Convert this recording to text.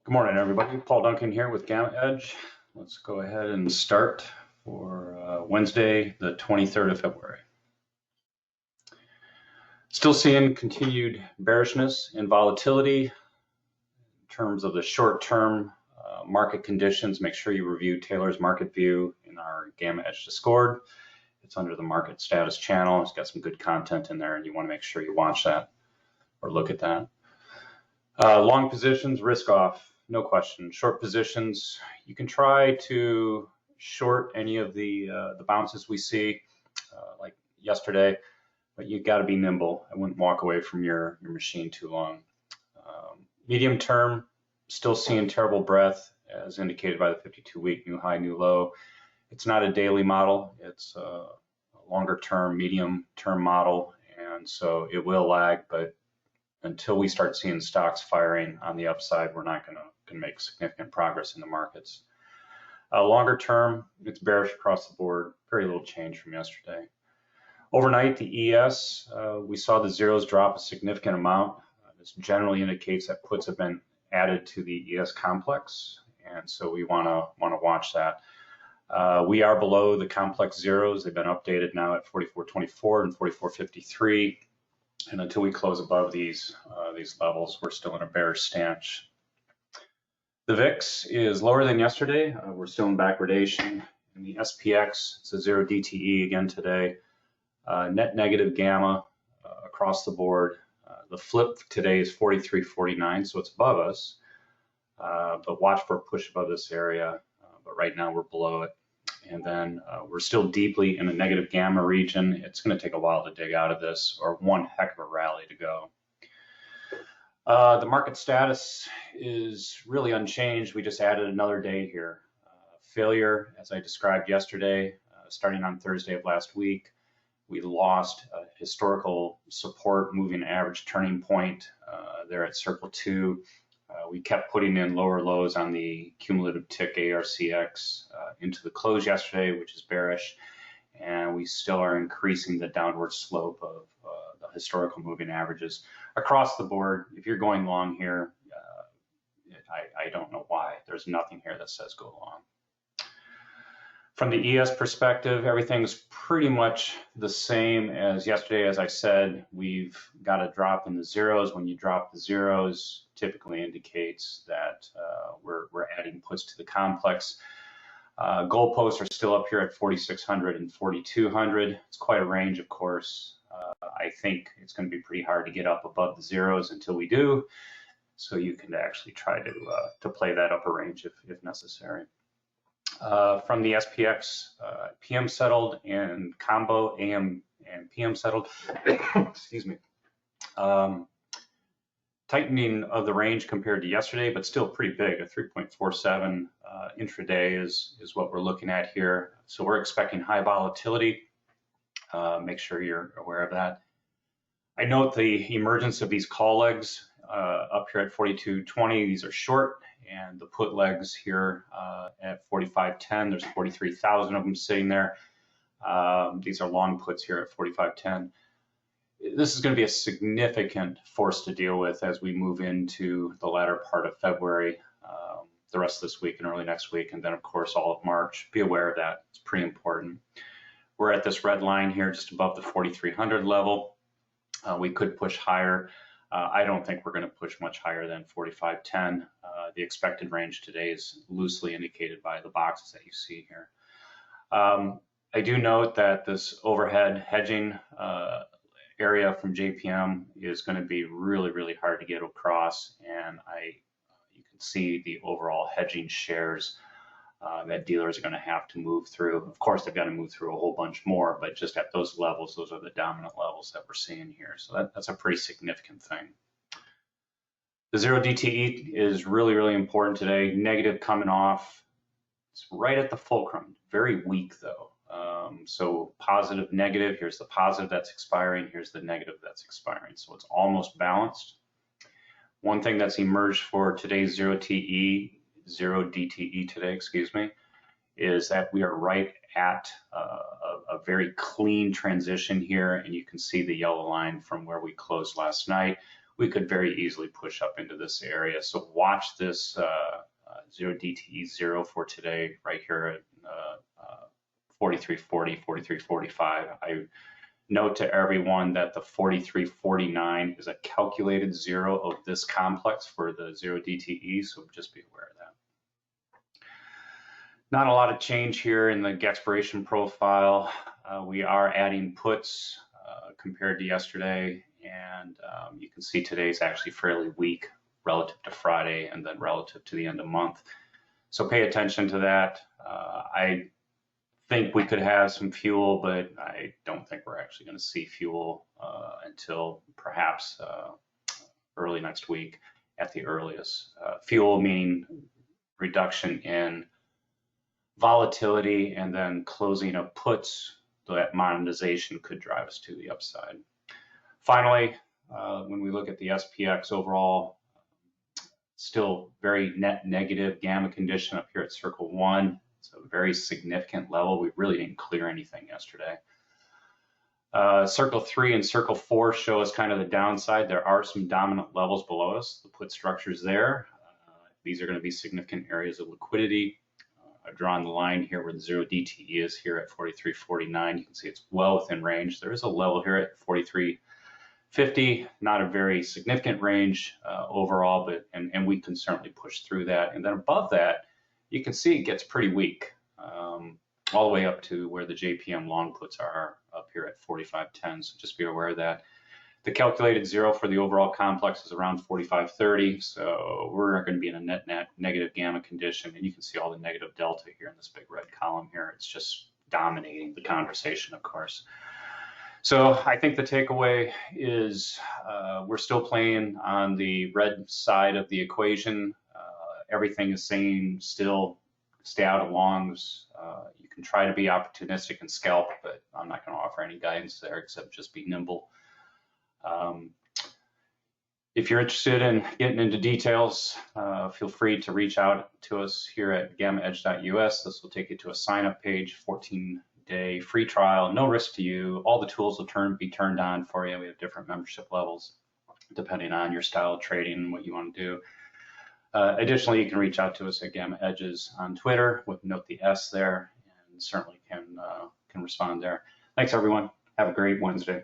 Good morning, everybody. Paul Duncan here with GammaEdge. Let's go ahead and start for Wednesday, the 23rd of February. Still seeing continued bearishness and volatility in terms of the short-term market conditions. Make sure you review Taylor's market view in our GammaEdge Discord. It's under the market status channel. It's got some good content in there, and you want to make sure you watch that or look at that. Long positions, risk off. No question. Short positions, you can try to short any of the bounces we see, like yesterday, but you got to be nimble. I wouldn't walk away from your machine too long. Medium term, still seeing terrible breadth, as indicated by the 52-week new high, new low. It's not a daily model. It's a longer term, medium term model, and so it will lag, but until we start seeing stocks firing on the upside, we're not going to make significant progress in the markets. Longer term, it's bearish across the board. Very little change from yesterday. Overnight, the ES, we saw the zeros drop a significant amount. This generally indicates that puts have been added to the ES complex, and so we want to watch that. We are below the complex zeros. They've been updated now at 44.24 and 44.53. And until we close above these levels, we're still in a bearish stance. The VIX is lower than yesterday. We're still in backwardation. In the SPX, it's a 0 DTE again today. Net negative gamma across the board. The flip today is 43.49, so it's above us. But watch for a push above this area. But right now we're below it. And then we're still deeply in a negative gamma region. It's going to take a while to dig out of this, or one heck of a rally to go. The market status is really unchanged. We just added another day here. Failure, as I described yesterday, starting on Thursday of last week. We lost historical support, moving average turning point there at circle 2. We kept putting in lower lows on the cumulative tick ARCX into the close yesterday, which is bearish, and we still are increasing the downward slope of the historical moving averages across the board. If you're going long here, I don't know why. There's nothing here that says go long. From the ES perspective, everything's pretty much the same as yesterday. As I said, we've got a drop in the zeros. When you drop the zeros, typically indicates that we're adding puts to the complex. Goalposts are still up here at 4,600 and 4,200. It's quite a range, of course. I think it's going to be pretty hard to get up above the zeros until we do. So you can actually try to play that upper range if necessary. From the SPX, PM settled and combo AM and PM settled. Excuse me. Tightening of the range compared to yesterday, but still pretty big. A 3.47 intraday is what we're looking at here. So we're expecting high volatility. Make sure you're aware of that. I note the emergence of these call legs up here at 42.20. These are short, and the put legs here at 45.10. There's 43,000 of them sitting there. These are long puts here at 45.10. This is going to be a significant force to deal with as we move into the latter part of February, the rest of this week and early next week, and then of course all of March. Be aware of that. It's pretty important. We're at this red line here just above the 4,300 level. We could push higher. I don't think we're going to push much higher than 45.10. The expected range today is loosely indicated by the boxes that you see here. I do note that this overhead hedging area from JPM is going to be really, really hard to get across, and you can see the overall hedging shares that dealers are going to have to move through. Of course, they've got to move through a whole bunch more, but just at those levels, those are the dominant levels that we're seeing here. So that's a pretty significant thing. The 0 DTE is really, really important today. Negative coming off. It's right at the fulcrum. Very weak though. So positive, negative. Here's the positive that's expiring. Here's the negative that's expiring. So it's almost balanced. One thing that's emerged for today's 0 DTE today, excuse me, is that we are right at a very clean transition here, and you can see the yellow line from where we closed last night. we could very easily push up into this area. So watch this 0 DTE 0 for today right here at 43.40, 43.45. I note to everyone that the 43.49 is a calculated zero of this complex for the 0 DTE, so just be aware of that. Not a lot of change here in the expiration profile. We are adding puts compared to yesterday, and you can see today's actually fairly weak relative to Friday and then relative to the end of month. So pay attention to that. I think we could have some fuel, but I don't think we're actually going to see fuel until perhaps early next week at the earliest. Fuel meaning reduction in volatility and then closing of puts, that monetization could drive us to the upside. Finally, when we look at the SPX overall, still very net negative gamma condition up here at circle 1. It's a very significant level. We really didn't clear anything yesterday. Circle 3 and circle 4 show us kind of the downside. There are some dominant levels below us. The put structure's there. These are going to be significant areas of liquidity. I've drawn the line here where the 0 DTE is here at 43.49. You can see it's well within range. There is a level here at 43.50, not a very significant range overall, but and we can certainly push through that. And then above that, you can see it gets pretty weak, all the way up to where the JPM long puts are up here at 45.10. So just be aware of that. The calculated zero for the overall complex is around 45.30. So we're going to be in a net negative gamma condition. And you can see all the negative delta here in this big red column here. It's just dominating the conversation, of course. So I think the takeaway is we're still playing on the red side of the equation. Everything is saying still stay out of longs. You can try to be opportunistic and scalp, but I'm not going to offer any guidance there except just be nimble. If you're interested in getting into details, feel free to reach out to us here at GammaEdge.us. This will take you to a sign-up page, 14-day free trial, no risk to you. All the tools will be turned on for you. We have different membership levels depending on your style of trading and what you want to do. Additionally, you can reach out to us at GammaEdges on Twitter with note the S there, and certainly can respond there. Thanks, everyone. Have a great Wednesday.